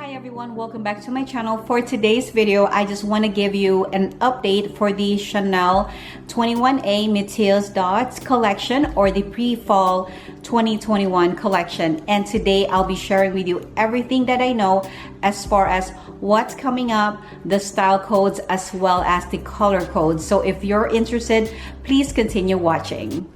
Hi everyone, welcome back to my channel. For today's video, I just want to give you an update for the Chanel 21A Metiers D'Art collection, or the pre-fall 2021 collection. And today I'll be sharing with you everything that I know as far as what's coming up, the style codes, as well as the color codes. So if you're interested, please continue watching.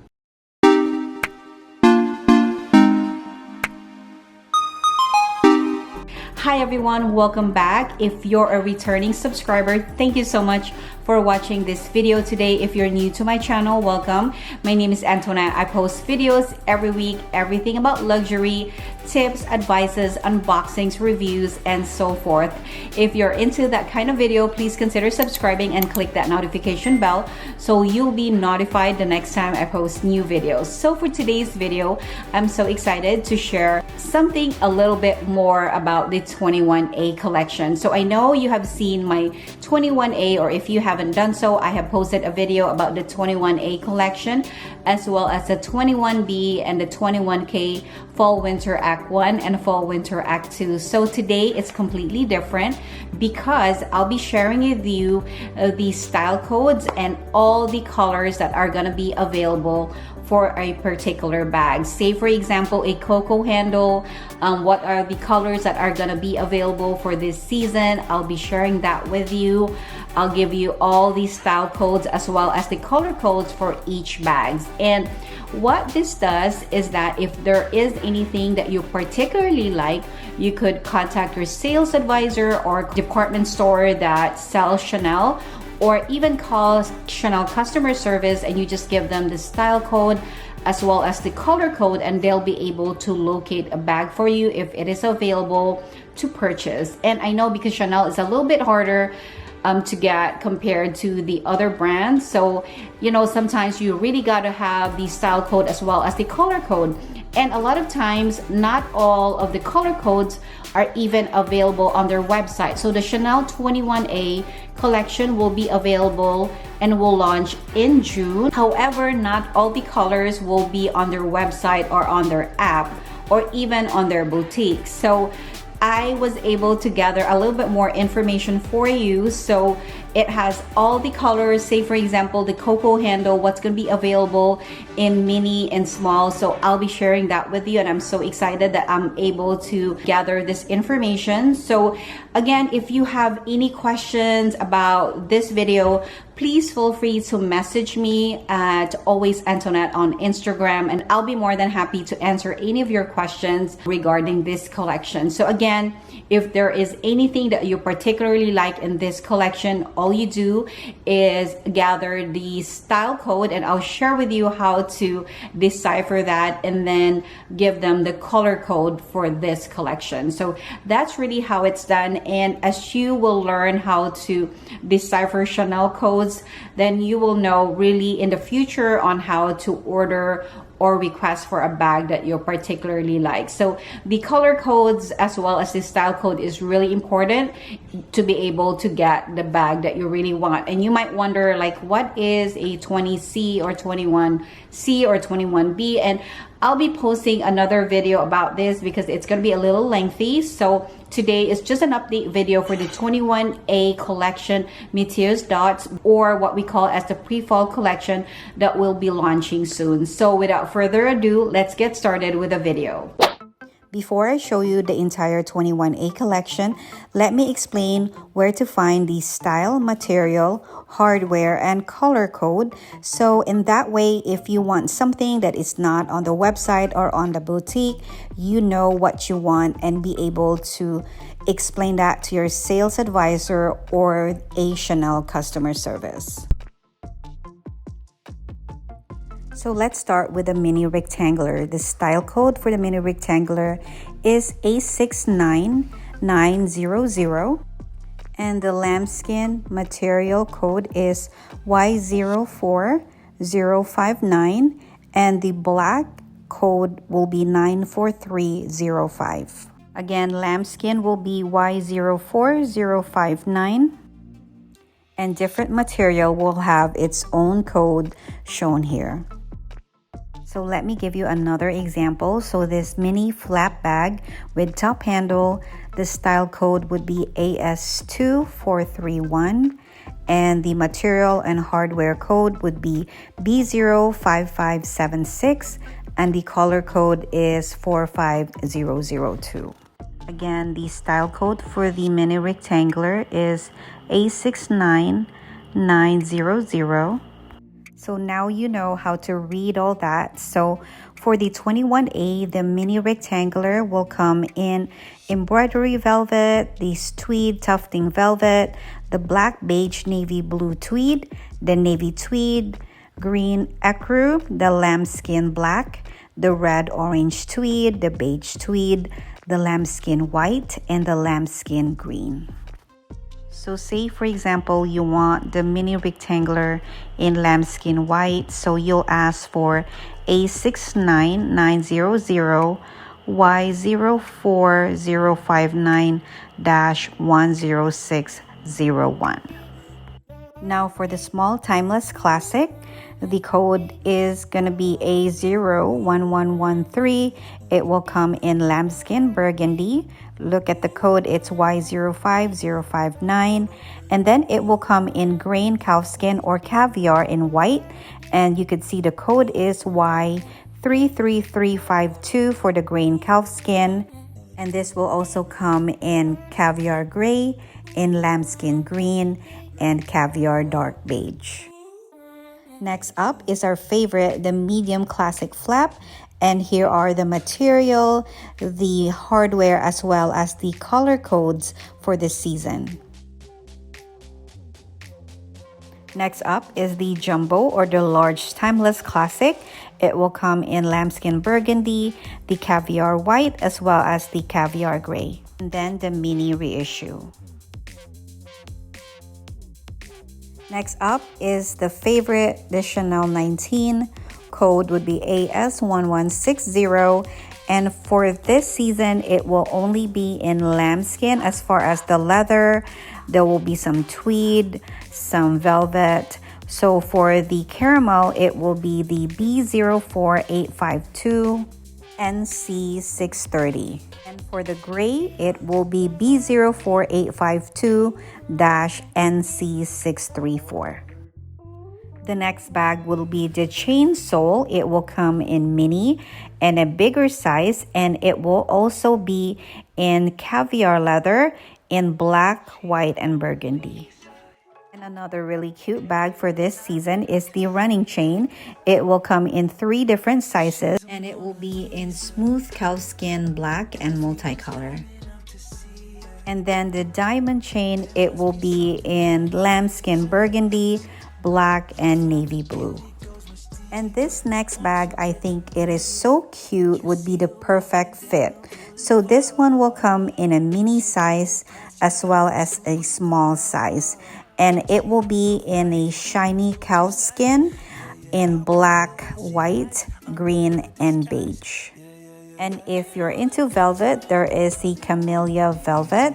Hi everyone, welcome back. If you're a returning subscriber, thank you so much for watching this video today. If you're new to my channel, welcome. My name is Antoinette. I post videos every week, everything about luxury, tips, advices, unboxings, reviews, and so forth. If you're into that kind of video, please consider subscribing and click that notification bell so you'll be notified the next time I post new videos. So for today's video, I'm so excited to share something a little bit more about the 21A collection. So I know you have seen my 21A, or if you haven't done so, I have posted a video about the 21A collection, as well as the 21B and the 21K Fall Winter Act 1 and Fall Winter Act 2. So today it's completely different because I'll be sharing with you the style codes and all the colors that are gonna be available for a particular bag. Say for example, a Coco Handle, what are the colors that are gonna be available for this season. I'll be sharing that with you. I'll give you all these style codes as well as the color codes for each bags. And what this does is that if there is anything that you particularly like, you could contact your sales advisor or department store that sells Chanel, or even call Chanel customer service and you just give them the style code as well as the color code, and they'll be able to locate a bag for you if it is available to purchase. And I know because Chanel is a little bit harder to get compared to the other brands, so you know, sometimes you really got to have the style code as well as the color code. And a lot of times not all of the color codes are even available on their website. So the Chanel 21A collection will be available and will launch in June. However, not all the colors will be on their website or on their app or even on their boutique. So I was able to gather a little bit more information for you. So it has all the colors. Say for example, the Coco Handle, what's going to be available in mini and small. So I'll be sharing that with you, and I'm so excited that I'm able to gather this information. So again, if you have any questions about this video, please feel free to message me at Always Antoinette on Instagram, and I'll be more than happy to answer any of your questions regarding this collection. So again, if there is anything that you particularly like in this collection, all you do is gather the style code, and I'll share with you how to decipher that and then give them the color code for this collection. So that's really how it's done. And as you will learn how to decipher Chanel codes, then you will know really in the future on how to order or request for a bag that you particularly like. So the color codes as well as the style code is really important to be able to get the bag that you really want. And you might wonder, like, what is a 20C or 21C or 21B? And I'll be posting another video about this because it's going to be a little lengthy. So today is just an update video for the 21A collection Metiers D'Art, or what we call as the pre-fall collection, that will be launching soon. So without further ado, let's get started with the video. Before I show you the entire 21A collection, let me explain where to find the style, material, hardware, and color code. So in that way, if you want something that is not on the website or on the boutique, you know what you want and be able to explain that to your sales advisor or a Chanel customer service. So let's start with the mini rectangular. The style code for the mini rectangular is A69900, and the lambskin material code is Y04059, and the black code will be 94305. Again, lambskin will be Y04059, and different material will have its own code shown here. So let me give you another example. So this mini flap bag with top handle, the style code would be AS2431 and the material and hardware code would be B05576 and the color code is 45002. Again, the style code for the mini rectangular is A69900. So now you know how to read all that. So for the 21A, the mini rectangular will come in embroidery velvet, the tweed tufting velvet, the black beige navy blue tweed, the navy tweed, green ecru, the lambskin black, the red orange tweed, the beige tweed, the lambskin white, and the lambskin green. So say for example you want the mini rectangular in lambskin white, so you'll ask for A69900 Y04059-10601. Now for the small timeless classic, the code is going to be A01113. It will come in lambskin burgundy. Look at the code, it's Y05059. And then it will come in grain calfskin or caviar in white. And you could see the code is Y33352 for the grain calfskin. And this will also come in caviar gray, in lambskin green, and caviar dark beige. Next up is our favorite, the medium classic flap. And here are the material, the hardware, as well as the color codes for this season. Next up is the jumbo or the large timeless classic. It will come in lambskin burgundy, the caviar white, as well as the caviar gray. And then the mini reissue. Next up is the favorite, the Chanel 19. Code would be AS1160. And for this season, it will only be in lambskin. As far as the leather, there will be some tweed, some velvet. So for the caramel, it will be the B04852 NC630. And for the gray, it will be B04852-NC634. The next bag will be the chain sole. It will come in mini and a bigger size, and it will also be in caviar leather in black, white, and burgundy. And another really cute bag for this season is the running chain. It will come in 3 different sizes, and it will be in smooth calfskin black and multicolor. And then the diamond chain, it will be in lambskin burgundy, black, and navy blue. And this next bag, I think it is so cute, would be the perfect fit. So this one will come in a mini size as well as a small size. And it will be in a shiny calfskin in black, white, green, and beige. And if you're into velvet, there is the Camelia Velvet,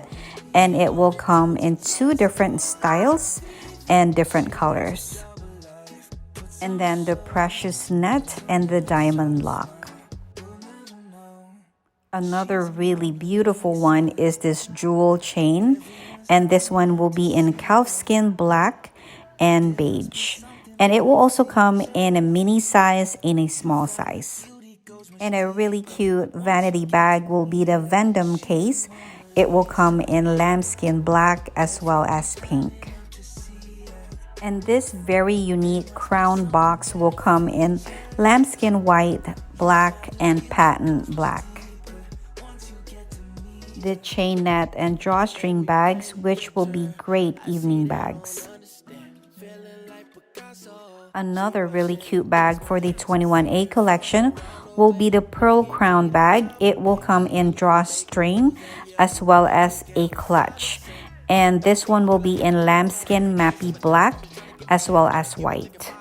and it will come in 2 different styles and different colors. And then the precious net and the diamond lock. Another really beautiful one is this jewel chain, and this one will be in calfskin black and beige. And it will also come in a mini size and a small size. And a really cute vanity bag will be the Vendome case. It will come in lambskin black as well as pink. And this very unique crown box will come in lambskin white, black, and patent black. The chain net and drawstring bags, which will be great evening bags. Another really cute bag for the 21A collection will be the pearl crown bag. It will come in drawstring as well as a clutch. And this one will be in lambskin mappy black as well as white.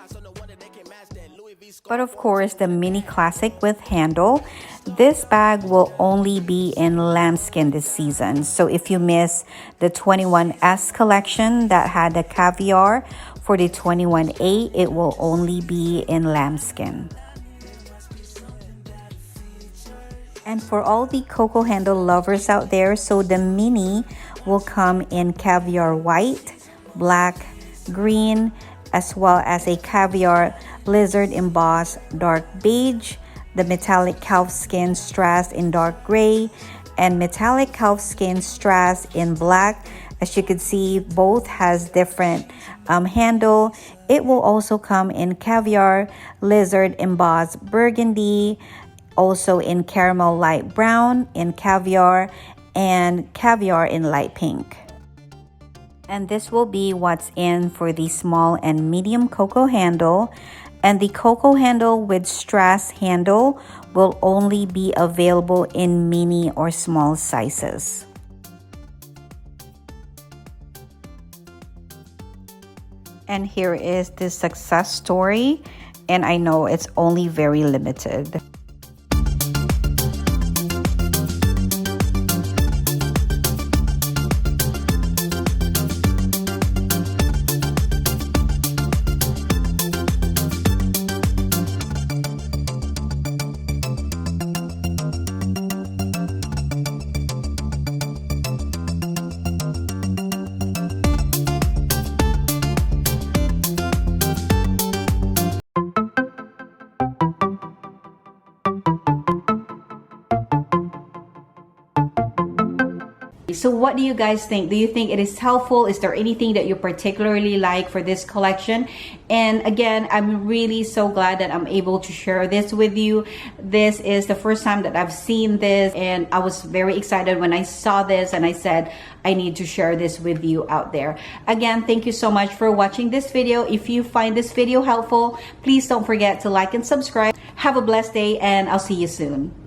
But of course, the mini classic with handle, this bag will only be in lambskin this season. So if you miss the 21S collection that had the caviar, for the 21A, it will only be in lambskin. And for all the Coco Handle lovers out there, so the mini will come in caviar white, black, green, as well as a caviar lizard embossed dark beige, the metallic calfskin strass in dark gray, and metallic calfskin strass in black. As you can see, both has different handle. It will also come in caviar lizard embossed burgundy, also in caramel light brown, in caviar, and caviar in light pink. And this will be what's in for the small and medium Coco Handle. And the Coco Handle with strass handle will only be available in mini or small sizes. And here is the success story, and I know it's only very limited. So what do you guys think? Do you think it is helpful? Is there anything that you particularly like for this collection? And again, I'm really so glad that I'm able to share this with you. This is the first time that I've seen this, and I was very excited when I saw this, and I said I need to share this with you out there. Again, thank you so much for watching this video. If you find this video helpful, please don't forget to like and subscribe. Have a blessed day, and I'll see you soon.